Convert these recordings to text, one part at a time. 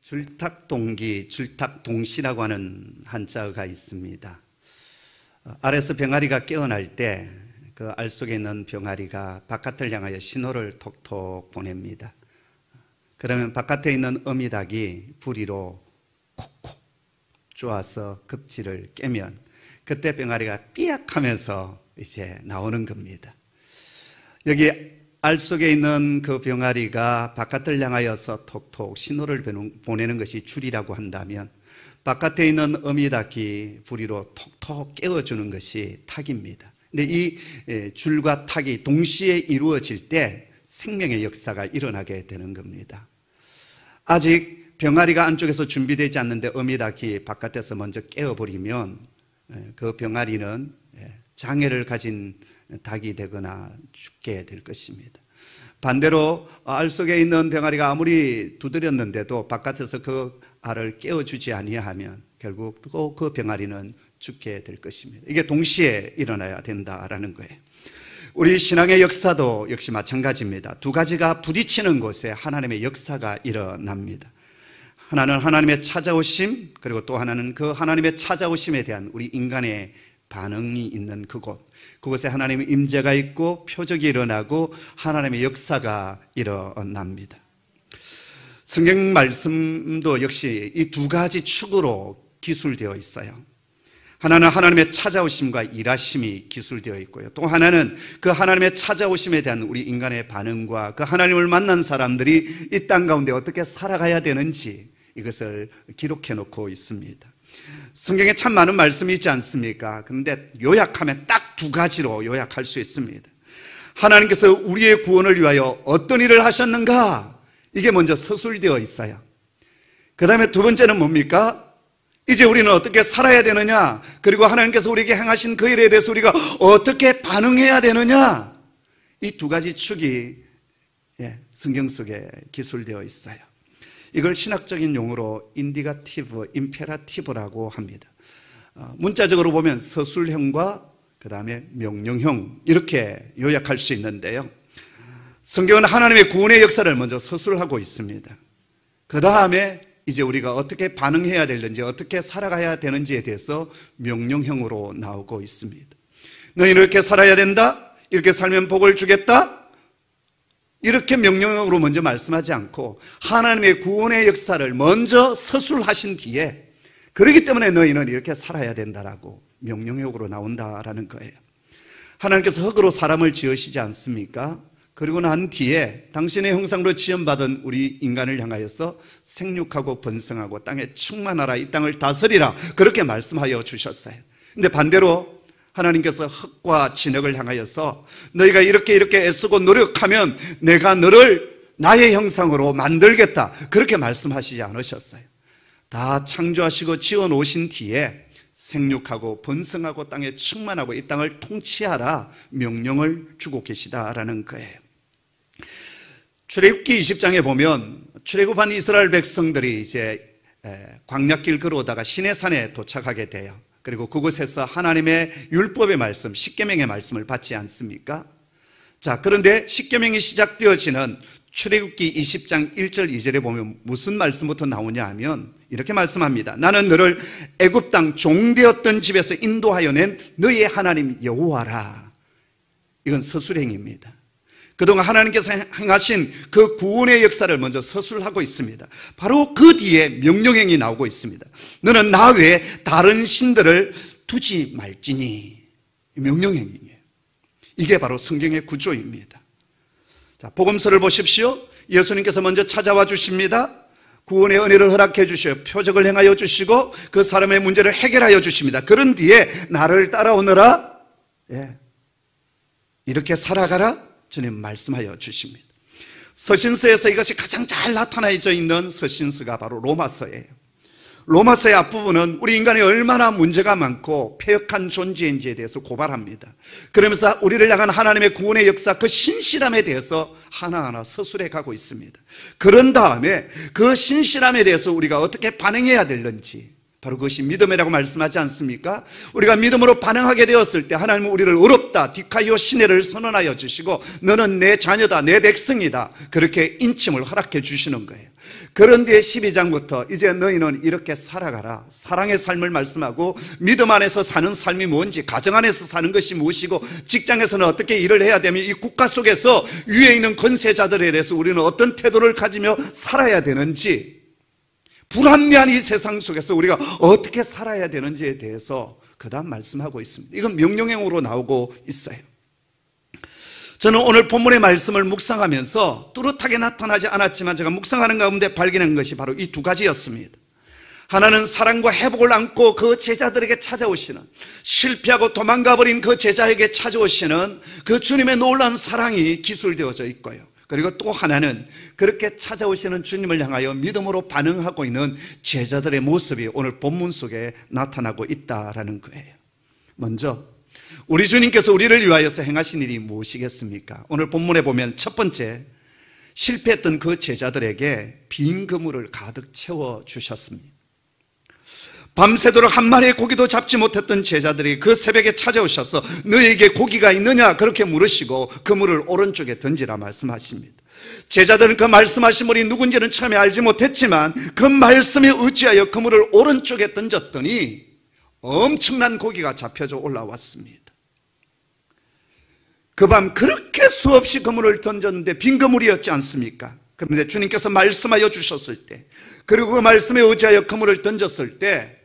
줄탁동기, 줄탁동시라고 하는 한자어가 있습니다. 알에서 병아리가 깨어날 때 그 알 속에 있는 병아리가 바깥을 향하여 신호를 톡톡 보냅니다. 그러면 바깥에 있는 어미닭이 부리로 콕콕 쪼아서 급지를 깨면 그때 병아리가 삐약하면서 이제 나오는 겁니다. 여기 알 속에 있는 그 병아리가 바깥을 향하여서 톡톡 신호를 보내는 것이 줄이라고 한다면, 바깥에 있는 어미닭이 부리로 톡톡 깨워주는 것이 탁입니다. 근데 이 줄과 탁이 동시에 이루어질 때 생명의 역사가 일어나게 되는 겁니다. 아직 병아리가 안쪽에서 준비되지 않는데 어미닭이 바깥에서 먼저 깨어버리면 그 병아리는 장애를 가진 닭이 되거나 죽게 될 것입니다. 반대로 알 속에 있는 병아리가 아무리 두드렸는데도 바깥에서 그 알을 깨워주지 아니하면 결국 또 그 병아리는 죽게 될 것입니다. 이게 동시에 일어나야 된다라는 거예요. 우리 신앙의 역사도 역시 마찬가지입니다. 두 가지가 부딪히는 곳에 하나님의 역사가 일어납니다. 하나는 하나님의 찾아오심, 그리고 또 하나는 그 하나님의 찾아오심에 대한 우리 인간의 반응이 있는 그곳, 그곳에 하나님의 임재가 있고 표적이 일어나고 하나님의 역사가 일어납니다. 성경 말씀도 역시 이 두 가지 축으로 기술되어 있어요. 하나는 하나님의 찾아오심과 일하심이 기술되어 있고요, 또 하나는 그 하나님의 찾아오심에 대한 우리 인간의 반응과 그 하나님을 만난 사람들이 이 땅 가운데 어떻게 살아가야 되는지 이것을 기록해 놓고 있습니다. 성경에 참 많은 말씀이 있지 않습니까? 그런데 요약하면 딱 두 가지로 요약할 수 있습니다. 하나님께서 우리의 구원을 위하여 어떤 일을 하셨는가? 이게 먼저 서술되어 있어요. 그 다음에 두 번째는 뭡니까? 이제 우리는 어떻게 살아야 되느냐? 그리고 하나님께서 우리에게 행하신 그 일에 대해서 우리가 어떻게 반응해야 되느냐? 이 두 가지 축이 성경 속에 기술되어 있어요. 이걸 신학적인 용어로 인디가티브, 임페라티브라고 합니다. 문자적으로 보면 서술형과 그 다음에 명령형, 이렇게 요약할 수 있는데요, 성경은 하나님의 구원의 역사를 먼저 서술하고 있습니다. 그 다음에 이제 우리가 어떻게 반응해야 되는지, 어떻게 살아가야 되는지에 대해서 명령형으로 나오고 있습니다. 너희는 이렇게 살아야 된다, 이렇게 살면 복을 주겠다, 이렇게 명령형으로 먼저 말씀하지 않고 하나님의 구원의 역사를 먼저 서술하신 뒤에 그렇기 때문에 너희는 이렇게 살아야 된다라고 명령형으로 나온다라는 거예요. 하나님께서 흙으로 사람을 지으시지 않습니까? 그리고 난 뒤에 당신의 형상으로 지음받은 우리 인간을 향하여서 생육하고 번성하고 땅에 충만하라, 이 땅을 다스리라, 그렇게 말씀하여 주셨어요. 근데 반대로 하나님께서 흙과 진흙을 향하여서 너희가 이렇게 애쓰고 노력하면 내가 너를 나의 형상으로 만들겠다, 그렇게 말씀하시지 않으셨어요. 다 창조하시고 지어놓으신 뒤에 생육하고 번성하고 땅에 충만하고 이 땅을 통치하라 명령을 주고 계시다라는 거예요. 출애굽기 20장에 보면 출애굽한 이스라엘 백성들이 이제 광야길 걸어오다가 시내산에 도착하게 돼요. 그리고 그곳에서 하나님의 율법의 말씀, 십계명의 말씀을 받지 않습니까? 자, 그런데 십계명이 시작되어지는 출애굽기 20장 1절 2절에 보면 무슨 말씀부터 나오냐 하면 이렇게 말씀합니다. 나는 너를 애굽 땅 종되었던 집에서 인도하여 낸 너희의 하나님 여호와라. 이건 서술행입니다. 그동안 하나님께서 행하신 그 구원의 역사를 먼저 서술하고 있습니다. 바로 그 뒤에 명령행이 나오고 있습니다. 너는 나 외에 다른 신들을 두지 말지니, 명령행이에요. 이게 바로 성경의 구조입니다. 자, 복음서를 보십시오. 예수님께서 먼저 찾아와 주십니다. 구원의 은혜를 허락해 주시고 표적을 행하여 주시고 그 사람의 문제를 해결하여 주십니다. 그런 뒤에 나를 따라오너라, 이렇게 살아가라, 주님 말씀하여 주십니다. 서신서에서 이것이 가장 잘 나타나져 있는 서신서가 바로 로마서예요. 로마서의 앞부분은 우리 인간이 얼마나 문제가 많고 패역한 존재인지에 대해서 고발합니다. 그러면서 우리를 향한 하나님의 구원의 역사, 그 신실함에 대해서 하나하나 서술해 가고 있습니다. 그런 다음에 그 신실함에 대해서 우리가 어떻게 반응해야 되는지, 바로 그것이 믿음이라고 말씀하지 않습니까? 우리가 믿음으로 반응하게 되었을 때 하나님은 우리를 의롭다, 디카이오 시내를 선언하여 주시고 너는 내 자녀다, 내 백성이다, 그렇게 인침을 허락해 주시는 거예요. 그런 뒤에 12장부터 이제 너희는 이렇게 살아가라. 사랑의 삶을 말씀하고 믿음 안에서 사는 삶이 뭔지, 가정 안에서 사는 것이 무엇이고, 직장에서는 어떻게 일을 해야 되며, 이 국가 속에서 위에 있는 권세자들에 대해서 우리는 어떤 태도를 가지며 살아야 되는지, 불합리한 이 세상 속에서 우리가 어떻게 살아야 되는지에 대해서 그 다음 말씀하고 있습니다. 이건 명령형으로 나오고 있어요. 저는 오늘 본문의 말씀을 묵상하면서 뚜렷하게 나타나지 않았지만 제가 묵상하는 가운데 발견한 것이 바로 이 두 가지였습니다. 하나는 사랑과 회복을 안고 그 제자들에게 찾아오시는, 실패하고 도망가버린 그 제자에게 찾아오시는 그 주님의 놀라운 사랑이 기술되어져 있고요. 그리고 또 하나는 그렇게 찾아오시는 주님을 향하여 믿음으로 반응하고 있는 제자들의 모습이 오늘 본문 속에 나타나고 있다라는 거예요. 먼저 우리 주님께서 우리를 위하여서 행하신 일이 무엇이겠습니까? 오늘 본문에 보면 첫 번째, 실패했던 그 제자들에게 빈 그물을 가득 채워주셨습니다. 밤새도록 한 마리의 고기도 잡지 못했던 제자들이 그 새벽에 찾아오셔서 너희에게 고기가 있느냐 그렇게 물으시고 그물을 오른쪽에 던지라 말씀하십니다. 제자들은 그 말씀하신 분이 누군지는 처음에 알지 못했지만 그 말씀에 의지하여 그물을 오른쪽에 던졌더니 엄청난 고기가 잡혀져 올라왔습니다. 그 밤 그렇게 수없이 그물을 던졌는데 빈 그물이었지 않습니까? 그런데 주님께서 말씀하여 주셨을 때, 그리고 그 말씀에 의지하여 그물을 던졌을 때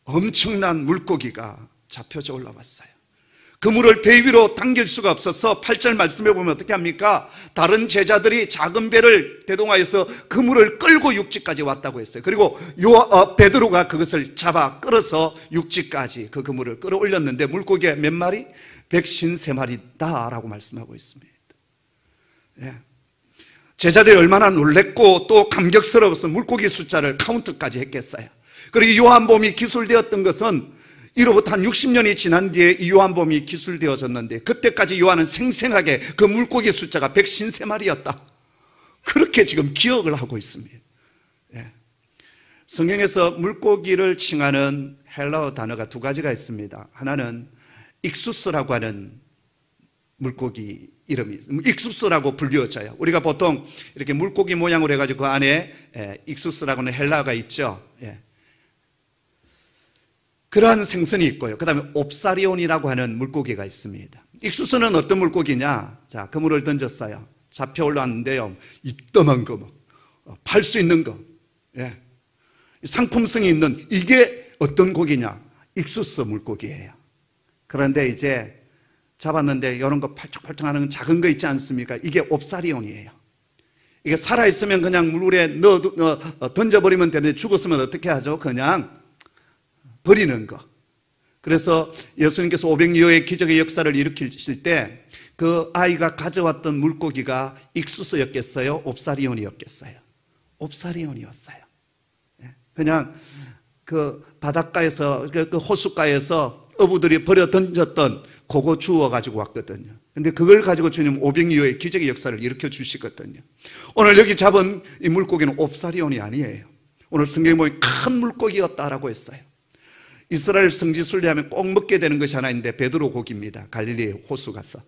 엄청난 물고기가 잡혀져 올라왔어요. 그물을 배 위로 당길 수가 없어서 8절 말씀에 보면 어떻게 합니까? 다른 제자들이 작은 배를 대동하여서 그물을 끌고 육지까지 왔다고 했어요. 그리고 베드로가 그것을 잡아 끌어서 육지까지 그 그물을 끌어올렸는데 물고기가 몇 마리? 153마리다 라고 말씀하고 있습니다. 제자들이 얼마나 놀랬고 또 감격스러워서 물고기 숫자를 카운트까지 했겠어요. 그리고 요한복음이 기술되었던 것은 이로부터 한 60년이 지난 뒤에 이 요한복음이 기술되어졌는데, 그때까지 요한은 생생하게 그 물고기 숫자가 153마리였다 그렇게 지금 기억을 하고 있습니다. 성경에서 물고기를 칭하는 헬라어 단어가 두 가지가 있습니다. 하나는 익수스라고 하는 물고기 이름이 익수스라고 불리워져요. 우리가 보통 이렇게 물고기 모양으로 해가지고 그 안에 익수스라고 하는 헬라어가 있죠. 그러한 생선이 있고요. 그 다음에 옵사리온이라고 하는 물고기가 있습니다. 익수스는 어떤 물고기냐? 자, 그물을 던졌어요. 잡혀 올라왔는데요, 이따만 거, 팔 수 있는 거, 상품성이 있는, 이게 어떤 고기냐? 익수스 물고기예요. 그런데 이제 잡았는데 이런 거 팔쭉팔쭉 하는 작은 거 있지 않습니까? 이게 옵사리온이에요. 이게 살아있으면 그냥 물에 던져버리면 되는데 죽었으면 어떻게 하죠? 그냥 버리는 거. 그래서 예수님께서 500여의 기적의 역사를 일으키실 때 그 아이가 가져왔던 물고기가 익수스였겠어요? 옵사리온이었겠어요? 옵사리온이었어요. 그냥 그 바닷가에서, 그 호숫가에서 어부들이 버려 던졌던 그거 주워가지고 왔거든요. 근데 그걸 가지고 주님 500여의 기적의 역사를 일으켜 주시거든요. 오늘 여기 잡은 이 물고기는 옵사리온이 아니에요. 오늘 성경에 보면 큰 물고기였다라고 했어요. 이스라엘 성지 순례하면 꼭 먹게 되는 것이 하나 있는데 베드로 고기입니다. 갈릴리 호수 가서.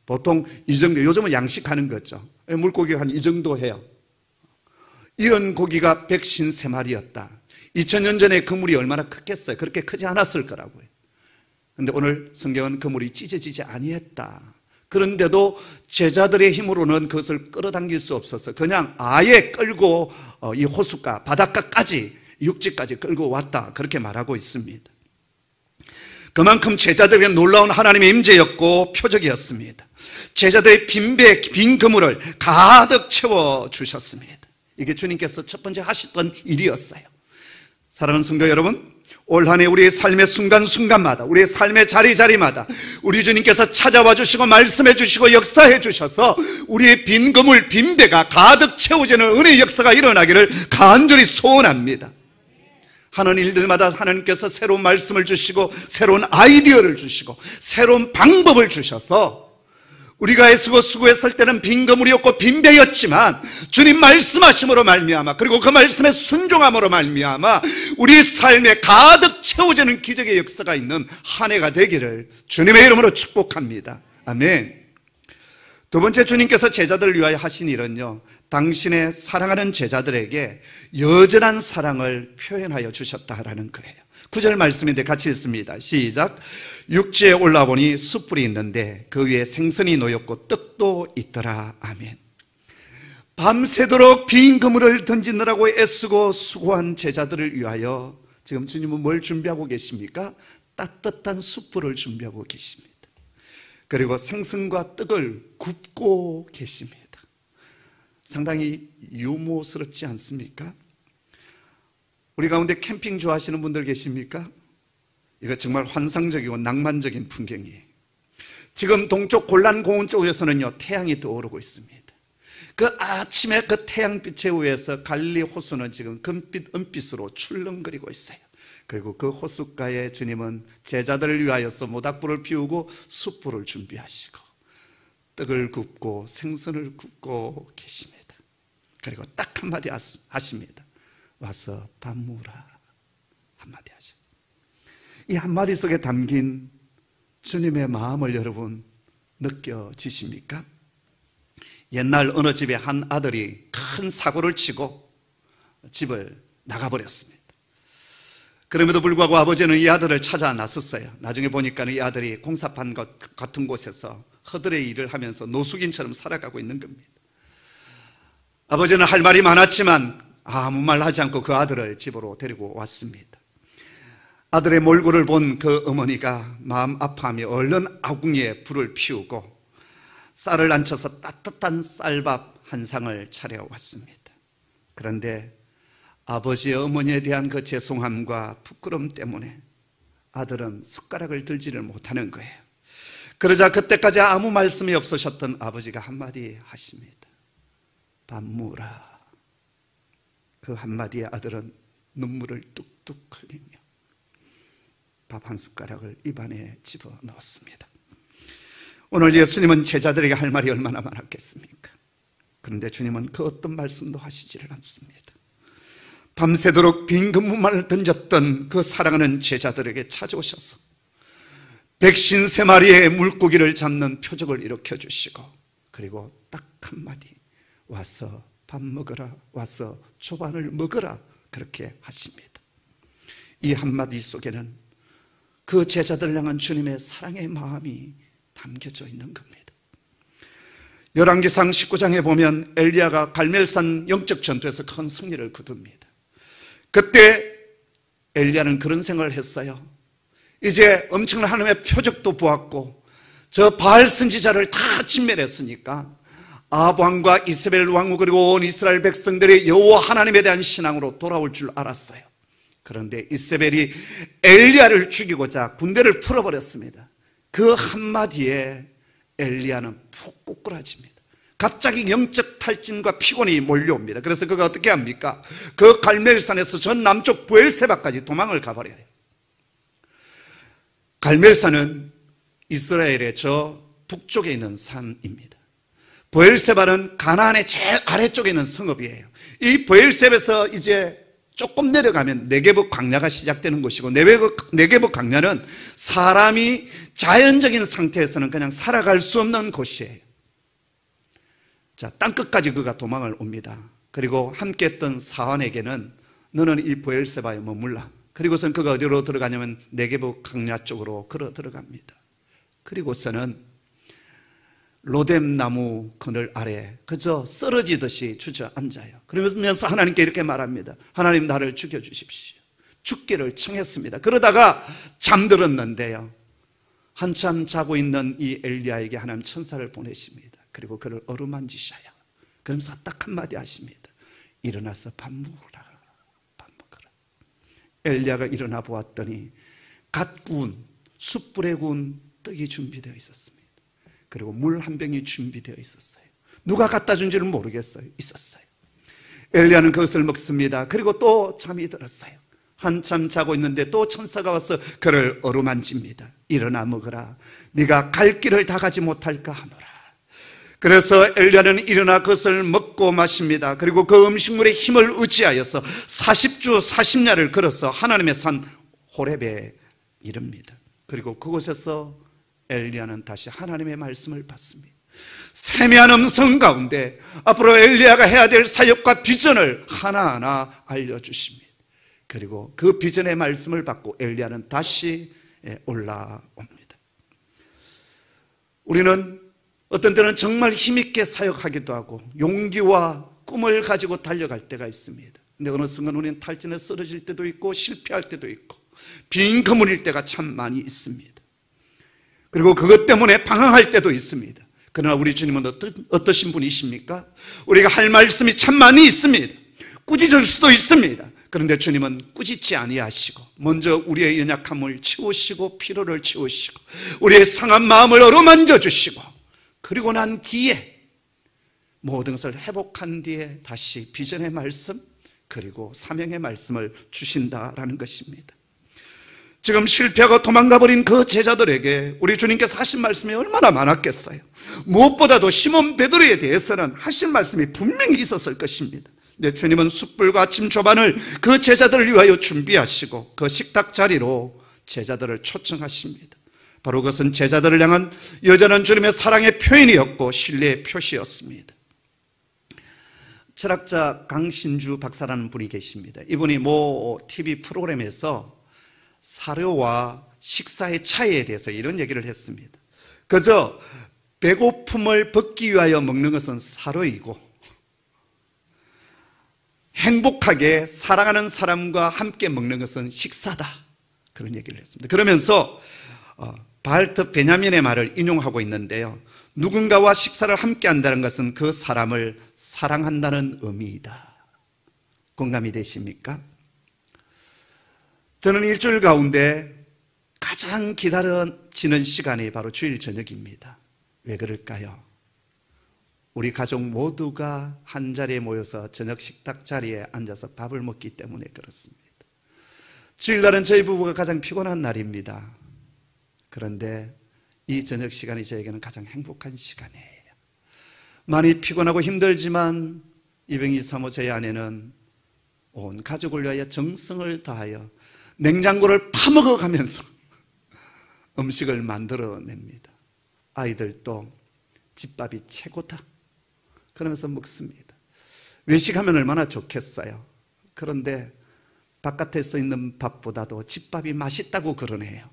보통 이 정도, 요즘은 양식하는 거죠. 물고기가 한 이 정도 해요. 이런 고기가 153마리였다. 2000년 전에 그물이 얼마나 크겠어요? 그렇게 크지 않았을 거라고요. 그런데 오늘 성경은 그물이 찢어지지 아니했다. 그런데도 제자들의 힘으로는 그것을 끌어당길 수 없어서 그냥 아예 끌고 이 호숫가, 바닷가까지, 육지까지 끌고 왔다, 그렇게 말하고 있습니다. 그만큼 제자들에게 놀라운 하나님의 임재였고 표적이었습니다. 제자들의 빈 그물을 가득 채워주셨습니다. 이게 주님께서 첫 번째 하셨던 일이었어요. 사랑하는 성도 여러분, 올 한 해 우리의 삶의 순간순간마다, 우리의 삶의 자리자리마다 우리 주님께서 찾아와 주시고 말씀해 주시고 역사해 주셔서 우리의 빈 그물, 빈 배가 가득 채워지는 은혜의 역사가 일어나기를 간절히 소원합니다. 하는 일들마다 하나님께서 새로운 말씀을 주시고 새로운 아이디어를 주시고 새로운 방법을 주셔서 우리가 애쓰고 수고했을 때는 빈 그물이었고 빈 배였지만 주님 말씀하심으로 말미암아, 그리고 그 말씀에 순종함으로 말미암아 우리 삶에 가득 채워지는 기적의 역사가 있는 한 해가 되기를 주님의 이름으로 축복합니다. 아멘. 두 번째, 주님께서 제자들을 위하여 하신 일은요, 당신의 사랑하는 제자들에게 여전한 사랑을 표현하여 주셨다라는 거예요. 9절 말씀인데 같이 읽습니다. 시작. 육지에 올라보니 숯불이 있는데 그 위에 생선이 놓였고 떡도 있더라. 아멘. 밤새도록 빈 그물을 던지느라고 애쓰고 수고한 제자들을 위하여 지금 주님은 뭘 준비하고 계십니까? 따뜻한 숯불을 준비하고 계십니다. 그리고 생선과 떡을 굽고 계십니다. 상당히 유머스럽지 않습니까? 우리 가운데 캠핑 좋아하시는 분들 계십니까? 이거 정말 환상적이고 낭만적인 풍경이에요. 지금 동쪽 골란공원 쪽에서는요, 태양이 떠오르고 있습니다. 그 아침에 그 태양빛에 위에서 갈릴리 호수는 지금 금빛, 은빛으로 출렁거리고 있어요. 그리고 그 호숫가에 주님은 제자들을 위하여서 모닥불을 피우고 숯불을 준비하시고 떡을 굽고 생선을 굽고 계십니다. 그리고 딱 한마디 하십니다. 와서 밥 먹으라. 한마디 하십니다. 이 한마디 속에 담긴 주님의 마음을 여러분 느껴지십니까? 옛날 어느 집에 한 아들이 큰 사고를 치고 집을 나가버렸습니다. 그럼에도 불구하고 아버지는 이 아들을 찾아 나섰어요. 나중에 보니까 이 아들이 공사판 같은 곳에서 허들의 일을 하면서 노숙인처럼 살아가고 있는 겁니다. 아버지는 할 말이 많았지만 아무 말 하지 않고 그 아들을 집으로 데리고 왔습니다. 아들의 몰골을 본 그 어머니가 마음 아파하며 얼른 아궁이에 불을 피우고 쌀을 앉혀서 따뜻한 쌀밥 한 상을 차려왔습니다. 그런데 아버지의 어머니에 대한 그 죄송함과 부끄러움 때문에 아들은 숟가락을 들지를 못하는 거예요. 그러자 그때까지 아무 말씀이 없으셨던 아버지가 한마디 하십니다. 밥 먹으라. 그 한마디에 아들은 눈물을 뚝뚝 흘리며 밥 한 숟가락을 입안에 집어넣었습니다. 오늘 예수님은 제자들에게 할 말이 얼마나 많았겠습니까? 그런데 주님은 그 어떤 말씀도 하시지를 않습니다. 밤새도록 빈 그물만을 던졌던 그 사랑하는 제자들에게 찾아오셔서 백신 3마리의 물고기를 잡는 표적을 일으켜주시고 그리고 딱 한마디 와서 밥 먹어라, 와서 초반을 먹어라 그렇게 하십니다. 이 한마디 속에는 그 제자들을 향한 주님의 사랑의 마음이 담겨져 있는 겁니다. 열왕기상 19장에 보면 엘리야가 갈멜산 영적 전투에서 큰 승리를 거둡니다. 그때 엘리야는 그런 생각을 했어요. 이제 엄청난 하나님의 표적도 보았고 저 바알 선지자를 다 진멸했으니까 아합 왕과 이세벨 왕후 그리고 온 이스라엘 백성들이 여호와 하나님에 대한 신앙으로 돌아올 줄 알았어요. 그런데 이세벨이 엘리야를 죽이고자 군대를 풀어버렸습니다. 그 한마디에 엘리야는 푹 꼬꾸라집니다. 갑자기 영적 탈진과 피곤이 몰려옵니다. 그래서 그가 어떻게 합니까? 그 갈멜산에서 전 남쪽 브엘세바까지 도망을 가버려요. 갈멜산은 이스라엘의 저 북쪽에 있는 산입니다. 브엘세바는 가나안의 제일 아래쪽에 있는 성읍이에요. 이 브엘세바에서 이제 조금 내려가면 네게브 광야가 시작되는 곳이고 네게브 광야는 사람이 자연적인 상태에서는 그냥 살아갈 수 없는 곳이에요. 자, 땅끝까지 그가 도망을 옵니다. 그리고 함께했던 사환에게는 너는 이 브엘세바에 머물라. 그리고선 그가 어디로 들어가냐면 네게브 광야 쪽으로 걸어 들어갑니다. 그리고서는 로뎀 나무 그늘 아래 그저 쓰러지듯이 주저앉아요. 그러면서 하나님께 이렇게 말합니다. 하나님 나를 죽여주십시오. 죽기를 청했습니다. 그러다가 잠들었는데요, 한참 자고 있는 이 엘리야에게 하나님 천사를 보내십니다. 그리고 그를 어루만지셔요. 그러면서 딱 한마디 하십니다. 일어나서 밥 먹으라. 밥 먹으라. 엘리야가 일어나 보았더니 갓 구운 숯불에 구운 떡이 준비되어 있었습니다. 그리고 물 한 병이 준비되어 있었어요. 누가 갖다 준지는 모르겠어요. 있었어요. 엘리야는 그것을 먹습니다. 그리고 또 잠이 들었어요. 한참 자고 있는데 또 천사가 와서 그를 어루만집니다. 일어나 먹으라. 네가 갈 길을 다 가지 못할까 하노라. 그래서 엘리야는 일어나 그것을 먹고 마십니다. 그리고 그 음식물의 힘을 의지하여서 40주 40야를 걸어서 하나님의 산 호렙에 이릅니다. 그리고 그곳에서 엘리야는 다시 하나님의 말씀을 받습니다. 세미한 음성 가운데 앞으로 엘리야가 해야 될 사역과 비전을 하나하나 알려주십니다. 그리고 그 비전의 말씀을 받고 엘리야는 다시 올라옵니다. 우리는 어떤 때는 정말 힘있게 사역하기도 하고 용기와 꿈을 가지고 달려갈 때가 있습니다. 근데 어느 순간 우리는 탈진에 쓰러질 때도 있고 실패할 때도 있고 빈 그물일 때가 참 많이 있습니다. 그리고 그것 때문에 방황할 때도 있습니다. 그러나 우리 주님은 어떠신 분이십니까? 우리가 할 말씀이 참 많이 있습니다. 꾸짖을 수도 있습니다. 그런데 주님은 꾸짖지 아니하시고 먼저 우리의 연약함을 채우시고 피로를 채우시고 우리의 상한 마음을 어루만져 주시고 그리고 난 뒤에 모든 것을 회복한 뒤에 다시 비전의 말씀 그리고 사명의 말씀을 주신다라는 것입니다. 지금 실패하고 도망가버린 그 제자들에게 우리 주님께서 하신 말씀이 얼마나 많았겠어요. 무엇보다도 시몬 베드로에 대해서는 하신 말씀이 분명히 있었을 것입니다. 근데 주님은 숯불과 아침 조반을 그 제자들을 위하여 준비하시고 그 식탁 자리로 제자들을 초청하십니다. 바로 그것은 제자들을 향한 여전한 주님의 사랑의 표현이었고 신뢰의 표시였습니다. 철학자 강신주 박사라는 분이 계십니다. 이분이 모 TV 프로그램에서 사료와 식사의 차이에 대해서 이런 얘기를 했습니다. 그저 배고픔을 벗기 위하여 먹는 것은 사료이고 행복하게 사랑하는 사람과 함께 먹는 것은 식사다, 그런 얘기를 했습니다. 그러면서 발트 베냐민의 말을 인용하고 있는데요, 누군가와 식사를 함께 한다는 것은 그 사람을 사랑한다는 의미이다. 공감이 되십니까? 저는 일주일 가운데 가장 기다려지는 시간이 바로 주일 저녁입니다. 왜 그럴까요? 우리 가족 모두가 한 자리에 모여서 저녁 식탁 자리에 앉아서 밥을 먹기 때문에 그렇습니다. 주일날은 저희 부부가 가장 피곤한 날입니다. 그런데 이 저녁 시간이 저에게는 가장 행복한 시간이에요. 많이 피곤하고 힘들지만 이병희 사모 저희 아내는 온 가족을 위하여 정성을 다하여 냉장고를 파먹어 가면서 음식을 만들어냅니다. 아이들도 집밥이 최고다 그러면서 먹습니다. 외식하면 얼마나 좋겠어요. 그런데 바깥에서 있는 밥보다도 집밥이 맛있다고 그러네요.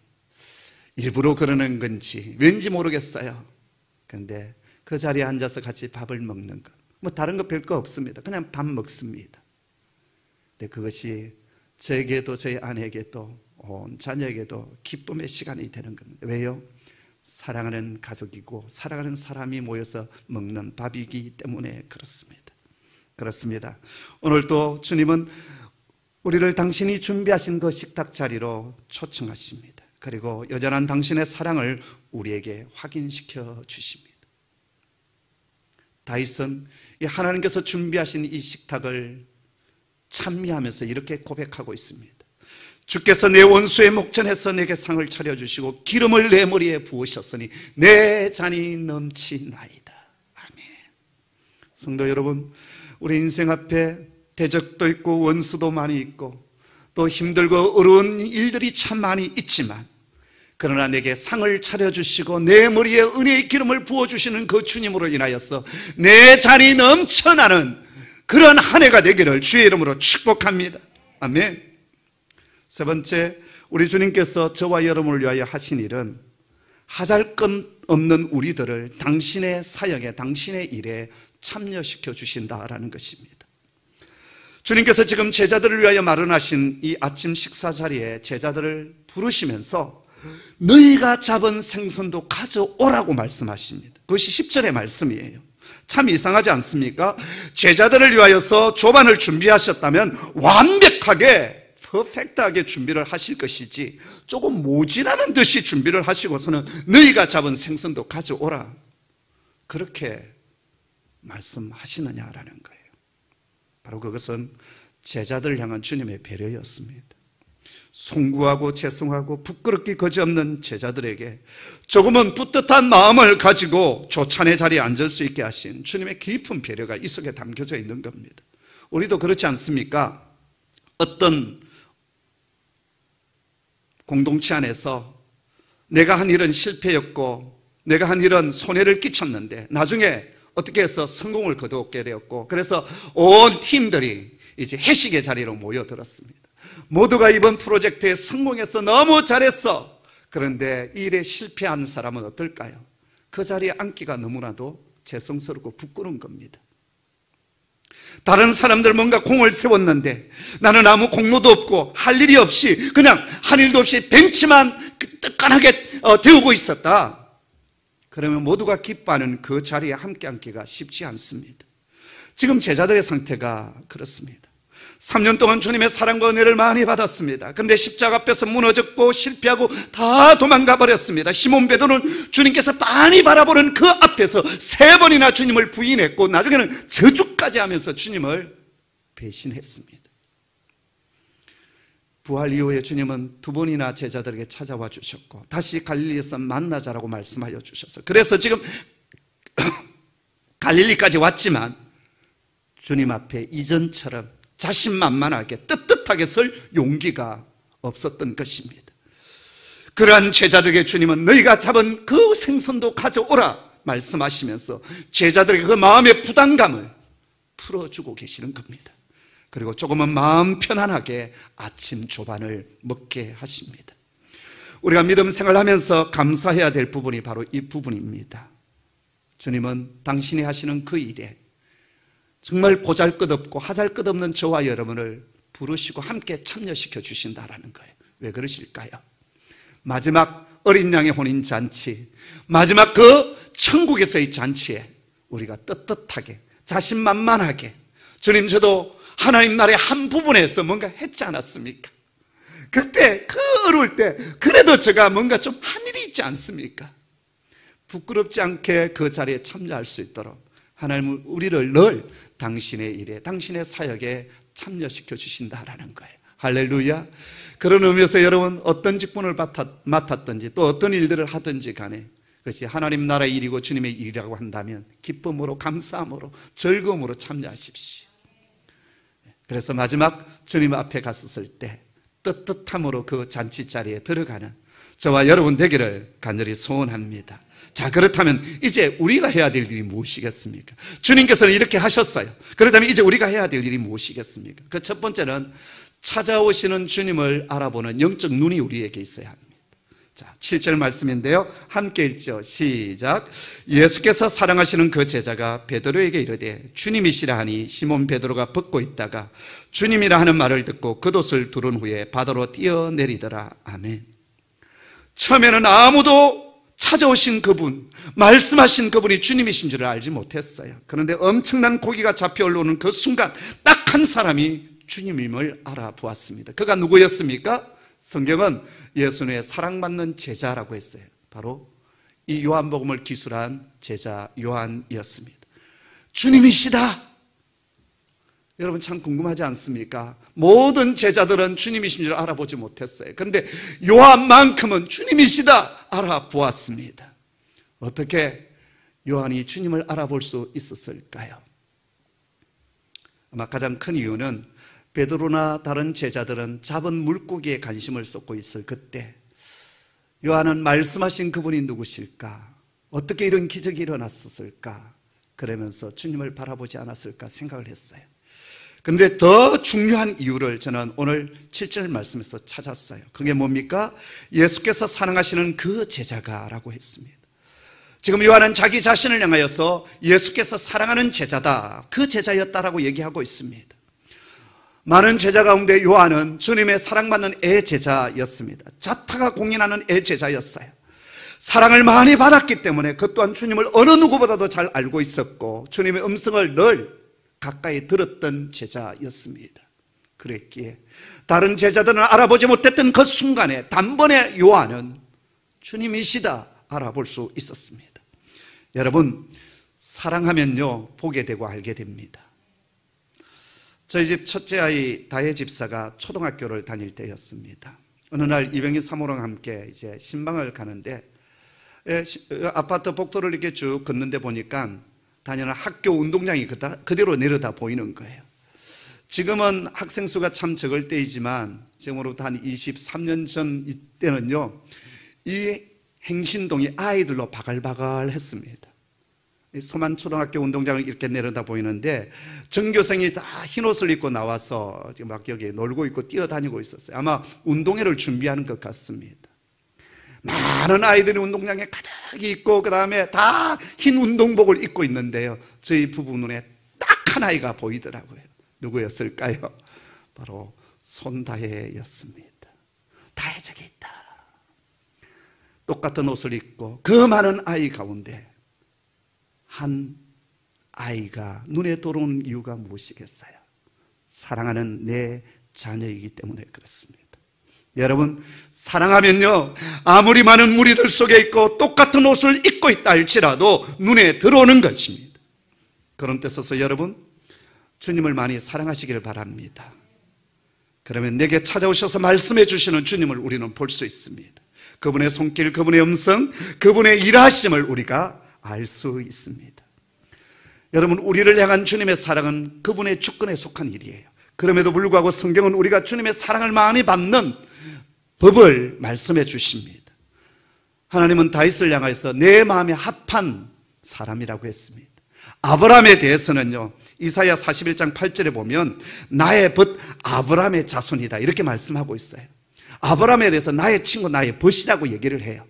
일부러 그러는 건지 왠지 모르겠어요. 그런데 그 자리에 앉아서 같이 밥을 먹는 것, 뭐 다른 거 별거 없습니다. 그냥 밥 먹습니다. 근데 그것이 저에게도 저희 아내에게도 온 자녀에게도 기쁨의 시간이 되는 겁니다. 왜요? 사랑하는 가족이고 사랑하는 사람이 모여서 먹는 밥이기 때문에 그렇습니다. 그렇습니다. 오늘도 주님은 우리를 당신이 준비하신 그 식탁 자리로 초청하십니다. 그리고 여전한 당신의 사랑을 우리에게 확인시켜 주십니다. 다윗은 하나님께서 준비하신 이 식탁을 찬미하면서 이렇게 고백하고 있습니다. 주께서 내 원수의 목전에서 내게 상을 차려주시고 기름을 내 머리에 부으셨으니 내 잔이 넘치나이다. 아멘. 성도 여러분, 우리 인생 앞에 대적도 있고 원수도 많이 있고 또 힘들고 어려운 일들이 참 많이 있지만, 그러나 내게 상을 차려주시고 내 머리에 은혜의 기름을 부어주시는 그 주님으로 인하여서 내 잔이 넘쳐나는 그런 한 해가 되기를 주의 이름으로 축복합니다. 아멘. 세 번째, 우리 주님께서 저와 여러분을 위하여 하신 일은 하잘것 없는 우리들을 당신의 사역에, 당신의 일에 참여시켜 주신다라는 것입니다. 주님께서 지금 제자들을 위하여 마련하신 이 아침 식사 자리에 제자들을 부르시면서 너희가 잡은 생선도 가져오라고 말씀하십니다. 그것이 10절의 말씀이에요. 참 이상하지 않습니까? 제자들을 위하여서 조반을 준비하셨다면 완벽하게 퍼펙트하게 준비를 하실 것이지 조금 모자라는 듯이 준비를 하시고서는 너희가 잡은 생선도 가져오라 그렇게 말씀하시느냐라는 거예요. 바로 그것은 제자들을 향한 주님의 배려였습니다. 송구하고 죄송하고 부끄럽기 거지없는 제자들에게 조금은 뿌듯한 마음을 가지고 조찬의 자리에 앉을 수 있게 하신 주님의 깊은 배려가 이 속에 담겨져 있는 겁니다. 우리도 그렇지 않습니까? 어떤 공동체 안에서 내가 한 일은 실패였고 내가 한 일은 손해를 끼쳤는데 나중에 어떻게 해서 성공을 거두게 되었고, 그래서 온 팀들이 이제 회식의 자리로 모여들었습니다. 모두가 이번 프로젝트에 성공해서 너무 잘했어. 그런데 이 일에 실패한 사람은 어떨까요? 그 자리에 앉기가 너무나도 죄송스럽고 부끄러운 겁니다. 다른 사람들 뭔가 공을 세웠는데 나는 아무 공로도 없고 할 일이 없이 그냥 한 일도 없이 벤치만 뜨끈하게 데우고 있었다. 그러면 모두가 기뻐하는 그 자리에 함께 앉기가 쉽지 않습니다. 지금 제자들의 상태가 그렇습니다. 3년 동안 주님의 사랑과 은혜를 많이 받았습니다. 그런데 십자가 앞에서 무너졌고 실패하고 다 도망가 버렸습니다. 시몬 베드로는 주님께서 빤히 바라보는 그 앞에서 3번이나 주님을 부인했고 나중에는 저주까지 하면서 주님을 배신했습니다. 부활 이후에 주님은 2번이나 제자들에게 찾아와 주셨고 다시 갈릴리에서 만나자라고 말씀하여 주셨어요. 그래서 지금 갈릴리까지 왔지만 주님 앞에 이전처럼 자신만만하게 떳떳하게 설 용기가 없었던 것입니다. 그러한 제자들에게 주님은 너희가 잡은 그 생선도 가져오라 말씀하시면서 제자들에게 그 마음의 부담감을 풀어주고 계시는 겁니다. 그리고 조금은 마음 편안하게 아침 조반을 먹게 하십니다. 우리가 믿음 생활하면서 감사해야 될 부분이 바로 이 부분입니다. 주님은 당신이 하시는 그 일에 정말 보잘것없고 하잘것없는 저와 여러분을 부르시고 함께 참여시켜 주신다라는 거예요. 왜 그러실까요? 마지막 어린 양의 혼인잔치, 마지막 그 천국에서의 잔치에 우리가 떳떳하게 자신만만하게 주님 저도 하나님 나라의 한 부분에서 뭔가 했지 않았습니까? 그때 그 어려울 때 그래도 제가 뭔가 좀 한 일이 있지 않습니까? 부끄럽지 않게 그 자리에 참여할 수 있도록 하나님은 우리를 늘 당신의 일에 당신의 사역에 참여시켜 주신다라는 거예요. 할렐루야. 그런 의미에서 여러분 어떤 직분을 맡았든지 또 어떤 일들을 하든지 간에 그것이 하나님 나라의 일이고 주님의 일이라고 한다면 기쁨으로 감사함으로 즐거움으로 참여하십시오. 그래서 마지막 주님 앞에 갔었을 때 떳떳함으로 그 잔치자리에 들어가는 저와 여러분 되기를 간절히 소원합니다. 자, 그렇다면 이제 우리가 해야 될 일이 무엇이겠습니까? 주님께서는 이렇게 하셨어요. 그렇다면 이제 우리가 해야 될 일이 무엇이겠습니까? 그 첫 번째는 찾아오시는 주님을 알아보는 영적 눈이 우리에게 있어야 합니다. 자, 7절 말씀인데요. 함께 읽죠. 시작. 예수께서 사랑하시는 그 제자가 베드로에게 이르되 주님이시라 하니 시몬 베드로가 벗고 있다가 주님이라 하는 말을 듣고 겉옷을 두른 후에 바다로 뛰어내리더라. 아멘. 처음에는 아무도 찾아오신 그분, 말씀하신 그분이 주님이신 줄을 알지 못했어요. 그런데 엄청난 고기가 잡혀 올라오는 그 순간 딱 한 사람이 주님임을 알아보았습니다. 그가 누구였습니까? 성경은 예수님의 사랑받는 제자라고 했어요. 바로 이 요한복음을 기술한 제자 요한이었습니다. 주님이시다. 여러분 참 궁금하지 않습니까? 모든 제자들은 주님이신 줄 알아보지 못했어요. 그런데 요한만큼은 주님이시다 알아보았습니다. 어떻게 요한이 주님을 알아볼 수 있었을까요? 아마 가장 큰 이유는 베드로나 다른 제자들은 잡은 물고기에 관심을 쏟고 있을 그때 요한은 말씀하신 그분이 누구실까? 어떻게 이런 기적이 일어났었을까? 그러면서 주님을 바라보지 않았을까 생각을 했어요. 그런데 더 중요한 이유를 저는 오늘 7절 말씀에서 찾았어요. 그게 뭡니까? 예수께서 사랑하시는 그 제자가 라고 했습니다. 지금 요한은 자기 자신을 향하여서 예수께서 사랑하는 제자다, 그 제자였다라고 얘기하고 있습니다. 많은 제자 가운데 요한은 주님의 사랑받는 애제자였습니다. 자타가 공인하는 애제자였어요. 사랑을 많이 받았기 때문에 그 또한 주님을 어느 누구보다도 잘 알고 있었고 주님의 음성을 늘 가까이 들었던 제자였습니다. 그랬기에 다른 제자들은 알아보지 못했던 그 순간에 단번에 요한은 주님이시다 알아볼 수 있었습니다. 여러분, 사랑하면요 보게 되고 알게 됩니다. 저희 집 첫째 아이 다혜 집사가 초등학교를 다닐 때였습니다. 어느 날 이병희 사모랑 함께 이제 신방을 가는데 아파트 복도를 이렇게 쭉 걷는데 보니까 다니는 학교 운동장이 그대로 내려다 보이는 거예요. 지금은 학생 수가 참 적을 때이지만 지금으로부터 한 23년 전 이때는요 이 행신동이 아이들로 바글바글 했습니다. 소만초등학교 운동장을 이렇게 내려다 보이는데 전교생이 다 흰옷을 입고 나와서 지금 막 여기 놀고 있고 뛰어다니고 있었어요. 아마 운동회를 준비하는 것 같습니다. 많은 아이들이 운동장에 가득 있고 그 다음에 다 흰 운동복을 입고 있는데요, 저희 부부 눈에 딱 한 아이가 보이더라고요. 누구였을까요? 바로 손다혜였습니다. 다혜 저기 있다. 똑같은 옷을 입고 그 많은 아이 가운데 한 아이가 눈에 들어온 이유가 무엇이겠어요? 사랑하는 내 자녀이기 때문에 그렇습니다. 여러분, 사랑하면요, 아무리 많은 무리들 속에 있고 똑같은 옷을 입고 있다 할지라도 눈에 들어오는 것입니다. 그런 뜻에서 여러분, 주님을 많이 사랑하시기를 바랍니다. 그러면 내게 찾아오셔서 말씀해 주시는 주님을 우리는 볼 수 있습니다. 그분의 손길, 그분의 음성, 그분의 일하심을 우리가 알 수 있습니다. 여러분, 우리를 향한 주님의 사랑은 그분의 주권에 속한 일이에요. 그럼에도 불구하고 성경은 우리가 주님의 사랑을 많이 받는 법을 말씀해 주십니다. 하나님은 다윗을 향하여서 내 마음에 합한 사람이라고 했습니다. 아브라함에 대해서는요, 이사야 41장 8절에 보면 나의 벗 아브라함의 자손이다 이렇게 말씀하고 있어요. 아브라함에 대해서 나의 친구, 나의 벗이라고 얘기를 해요.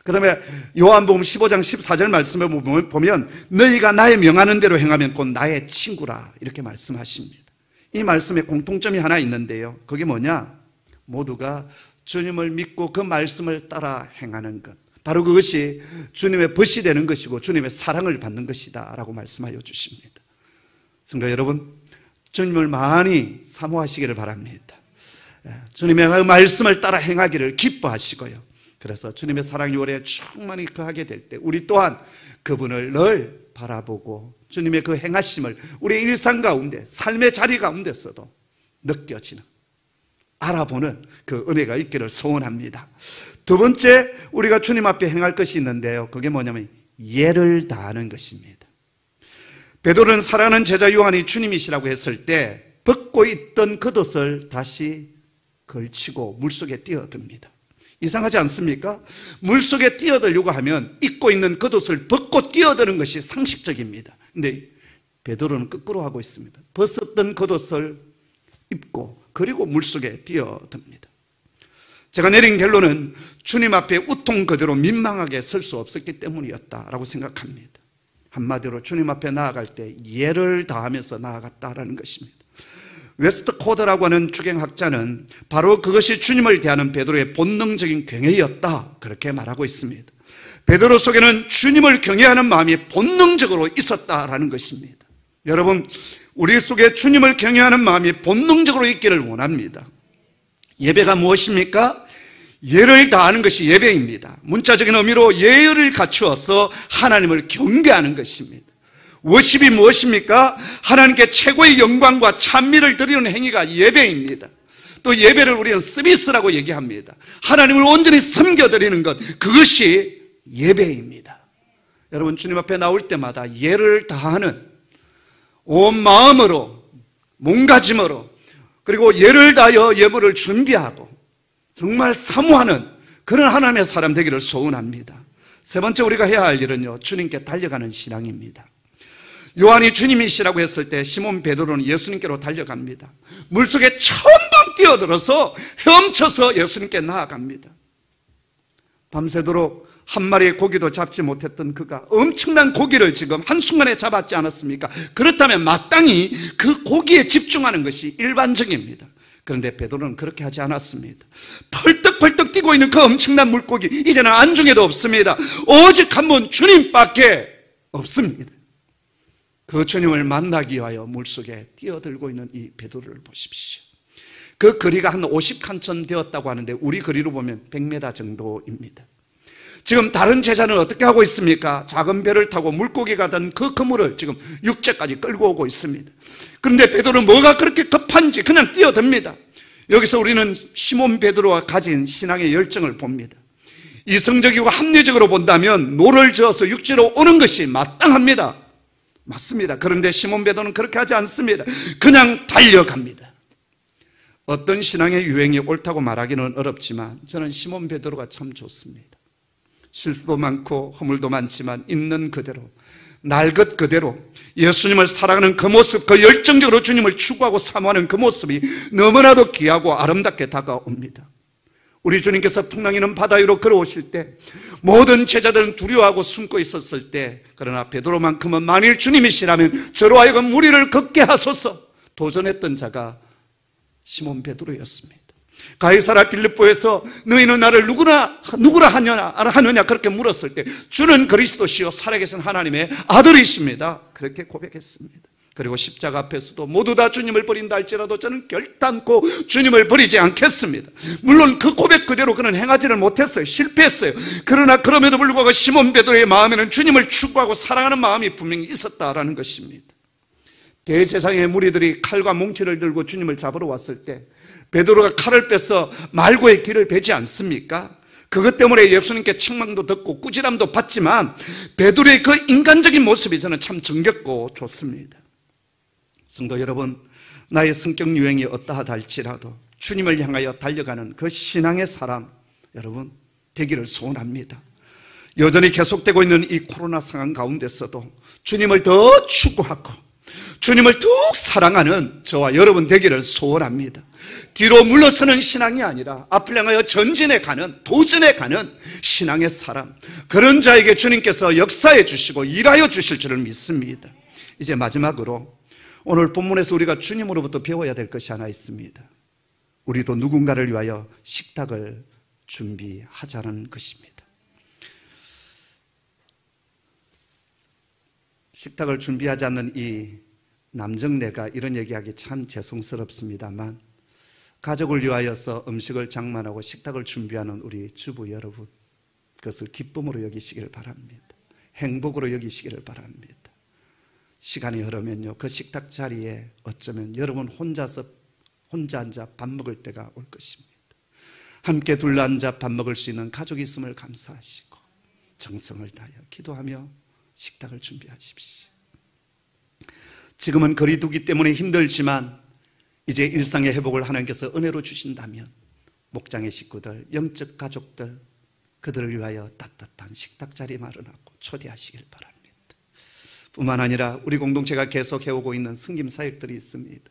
그 다음에 요한복음 15장 14절 말씀에 보면 너희가 나의 명하는 대로 행하면 곧 나의 친구라 이렇게 말씀하십니다. 이 말씀에 공통점이 하나 있는데요, 그게 뭐냐? 모두가 주님을 믿고 그 말씀을 따라 행하는 것, 바로 그것이 주님의 벗이 되는 것이고 주님의 사랑을 받는 것이다 라고 말씀하여 주십니다. 성도 여러분, 주님을 많이 사모하시기를 바랍니다. 주님의 말씀을 따라 행하기를 기뻐하시고요, 그래서 주님의 사랑이 우리에 충만히 거하게 될 때 우리 또한 그분을 늘 바라보고 주님의 그 행하심을 우리의 일상 가운데, 삶의 자리 가운데서도 느껴지는, 알아보는 그 은혜가 있기를 소원합니다. 두 번째, 우리가 주님 앞에 행할 것이 있는데요, 그게 뭐냐면 예를 다하는 것입니다. 베드로는 사랑하는 제자 요한이 주님이시라고 했을 때 벗고 있던 겉옷을 다시 걸치고 물속에 뛰어듭니다. 이상하지 않습니까? 물속에 뛰어들려고 하면 입고 있는 겉옷을 벗고 뛰어드는 것이 상식적입니다. 근데 베드로는 거꾸로 하고 있습니다. 벗었던 겉옷을 입고 그리고 물속에 뛰어듭니다. 제가 내린 결론은 주님 앞에 우통 그대로 민망하게 설 수 없었기 때문이었다라고 생각합니다. 한마디로 주님 앞에 나아갈 때 예를 다하면서 나아갔다라는 것입니다. 웨스트코드라고 하는 주경학자는 바로 그것이 주님을 대하는 베드로의 본능적인 경외였다 그렇게 말하고 있습니다. 베드로 속에는 주님을 경외하는 마음이 본능적으로 있었다라는 것입니다. 여러분, 우리 속에 주님을 경외하는 마음이 본능적으로 있기를 원합니다. 예배가 무엇입니까? 예를 다하는 것이 예배입니다. 문자적인 의미로 예의를 갖추어서 하나님을 경배하는 것입니다. 워십이 무엇입니까? 하나님께 최고의 영광과 찬미를 드리는 행위가 예배입니다. 또 예배를 우리는 서비스라고 얘기합니다. 하나님을 온전히 섬겨드리는 것, 그것이 예배입니다. 여러분, 주님 앞에 나올 때마다 예를 다하는, 온 마음으로, 몸가짐으로, 그리고 예를 다하여 예물을 준비하고 정말 사모하는 그런 하나님의 사람 되기를 소원합니다. 세 번째 우리가 해야 할 일은요, 주님께 달려가는 신앙입니다. 요한이 주님이시라고 했을 때 시몬 베드로는 예수님께로 달려갑니다. 물속에 처음 뛰어들어서 헤엄쳐서 예수님께 나아갑니다. 밤새도록 한 마리의 고기도 잡지 못했던 그가 엄청난 고기를 지금 한순간에 잡았지 않았습니까? 그렇다면 마땅히 그 고기에 집중하는 것이 일반적입니다. 그런데 베드로는 그렇게 하지 않았습니다. 펄떡펄떡 뛰고 있는 그 엄청난 물고기, 이제는 안중에도 없습니다. 오직 한 분 주님밖에 없습니다. 그 주님을 만나기 위하여 물속에 뛰어들고 있는 이 베드로를 보십시오. 그 거리가 한 50칸천 되었다고 하는데 우리 거리로 보면 100m 정도입니다. 지금 다른 제자는 어떻게 하고 있습니까? 작은 배를 타고 물고기가 든 그 그물을 지금 육지까지 끌고 오고 있습니다. 그런데 베드로는 뭐가 그렇게 급한지 그냥 뛰어듭니다. 여기서 우리는 시몬 베드로가 가진 신앙의 열정을 봅니다. 이성적이고 합리적으로 본다면 노를 저어서 육지로 오는 것이 마땅합니다. 맞습니다. 그런데 시몬 베드로는 그렇게 하지 않습니다. 그냥 달려갑니다. 어떤 신앙의 유행이 옳다고 말하기는 어렵지만 저는 시몬 베드로가 참 좋습니다. 실수도 많고 허물도 많지만 있는 그대로, 날 것 그대로 예수님을 사랑하는 그 모습, 그 열정적으로 주님을 추구하고 사모하는 그 모습이 너무나도 귀하고 아름답게 다가옵니다. 우리 주님께서 풍랑이는 바다 위로 걸어오실 때 모든 제자들은 두려워하고 숨고 있었을 때, 그러나 베드로만큼은 만일 주님이시라면 저로 하여금 무리를 걷게 하소서 도전했던 자가 시몬 베드로였습니다. 가이사랴 빌립보에서 너희는 나를 누구라 하느냐 그렇게 물었을 때 주는 그리스도시요 살아계신 하나님의 아들이십니다 그렇게 고백했습니다. 그리고 십자가 앞에서도 모두 다 주님을 버린다 할지라도 저는 결단코 주님을 버리지 않겠습니다. 물론 그 고백 그대로 그는 행하지를 못했어요. 실패했어요. 그러나 그럼에도 불구하고 시몬 베드로의 마음에는 주님을 추구하고 사랑하는 마음이 분명히 있었다라는 것입니다. 대제사장의 무리들이 칼과 몽치를 들고 주님을 잡으러 왔을 때 베드로가 칼을 빼서 말고의 길을 베지 않습니까? 그것 때문에 예수님께 책망도 듣고 꾸지람도 받지만 베드로의 그 인간적인 모습이 저는 참 정겹고 좋습니다. 성도 여러분, 나의 성격 유형이 어떠하다 할지라도 주님을 향하여 달려가는 그 신앙의 사람 여러분 되기를 소원합니다. 여전히 계속되고 있는 이 코로나 상황 가운데서도 주님을 더 추구하고 주님을 더욱 사랑하는 저와 여러분 되기를 소원합니다. 뒤로 물러서는 신앙이 아니라 앞을 향하여 전진해 가는, 도전해 가는 신앙의 사람, 그런 자에게 주님께서 역사해 주시고 일하여 주실 줄을 믿습니다. 이제 마지막으로 오늘 본문에서 우리가 주님으로부터 배워야 될 것이 하나 있습니다. 우리도 누군가를 위하여 식탁을 준비하자는 것입니다. 식탁을 준비하지 않는 이 남정네가 이런 얘기하기 참 죄송스럽습니다만 가족을 위하여서 음식을 장만하고 식탁을 준비하는 우리 주부 여러분, 그것을 기쁨으로 여기시기를 바랍니다. 행복으로 여기시기를 바랍니다. 시간이 흐르면요 그 식탁 자리에 어쩌면 여러분 혼자 앉아 밥 먹을 때가 올 것입니다. 함께 둘러앉아 밥 먹을 수 있는 가족이 있음을 감사하시고 정성을 다하여 기도하며 식탁을 준비하십시오. 지금은 거리두기 때문에 힘들지만 이제 일상의 회복을 하나님께서 은혜로 주신다면 목장의 식구들, 영적 가족들, 그들을 위하여 따뜻한 식탁 자리 마련하고 초대하시길 바랍니다. 뿐만 아니라 우리 공동체가 계속 해오고 있는 승김 사역들이 있습니다.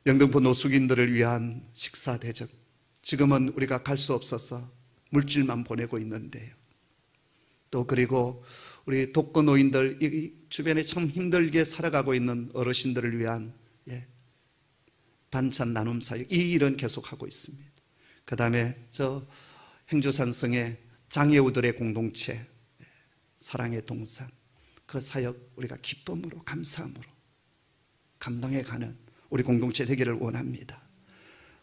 영등포 노숙인들을 위한 식사 대접, 지금은 우리가 갈 수 없어서 물질만 보내고 있는데요. 또 그리고 우리 독거노인들, 이 주변에 참 힘들게 살아가고 있는 어르신들을 위한 반찬 나눔 사역, 이 일은 계속하고 있습니다. 그 다음에 저 행주산성의 장애우들의 공동체 사랑의 동산, 그 사역 우리가 기쁨으로 감사함으로 감당해가는 우리 공동체 되기를 원합니다.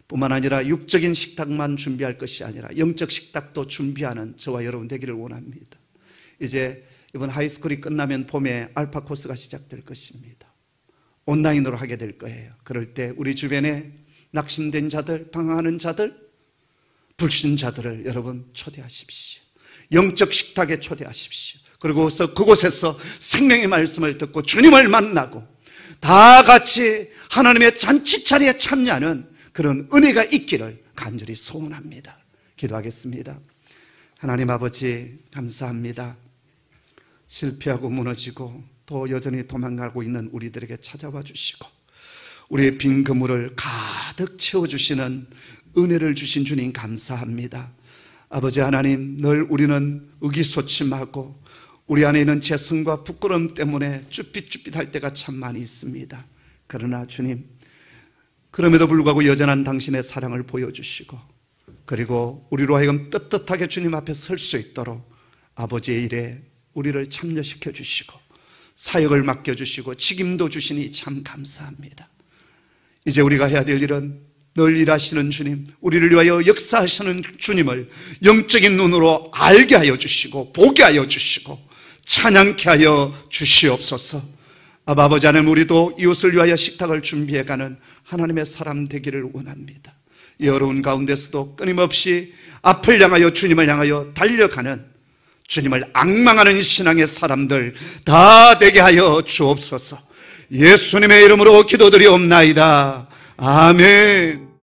뿐만 아니라 육적인 식탁만 준비할 것이 아니라 영적 식탁도 준비하는 저와 여러분 되기를 원합니다. 이제 이번 하이스쿨이 끝나면 봄에 알파 코스가 시작될 것입니다. 온라인으로 하게 될 거예요. 그럴 때 우리 주변에 낙심된 자들, 방황하는 자들, 불신자들을 여러분 초대하십시오. 영적 식탁에 초대하십시오. 그리고 그곳에서 생명의 말씀을 듣고 주님을 만나고 다 같이 하나님의 잔치자리에 참여하는 그런 은혜가 있기를 간절히 소원합니다. 기도하겠습니다. 하나님 아버지 감사합니다. 실패하고 무너지고 또 여전히 도망가고 있는 우리들에게 찾아와 주시고 우리의 빈 그물을 가득 채워주시는 은혜를 주신 주님 감사합니다. 아버지 하나님, 늘 우리는 의기소침하고 우리 안에 있는 죄성과 부끄러움 때문에 쭈삣쭈삣할 때가 참 많이 있습니다. 그러나 주님, 그럼에도 불구하고 여전한 당신의 사랑을 보여주시고 그리고 우리로 하여금 떳떳하게 주님 앞에 설 수 있도록 아버지의 일에 우리를 참여시켜 주시고 사역을 맡겨주시고 책임도 주시니 참 감사합니다. 이제 우리가 해야 될 일은 늘 일하시는 주님, 우리를 위하여 역사하시는 주님을 영적인 눈으로 알게 하여 주시고 보게 하여 주시고 찬양케 하여 주시옵소서. 아버지 하나님, 우리도 이웃을 위하여 식탁을 준비해가는 하나님의 사람 되기를 원합니다. 이 어려운 가운데서도 끊임없이 앞을 향하여 주님을 향하여 달려가는, 주님을 앙망하는 신앙의 사람들 다 되게 하여 주옵소서. 예수님의 이름으로 기도드리옵나이다. 아멘.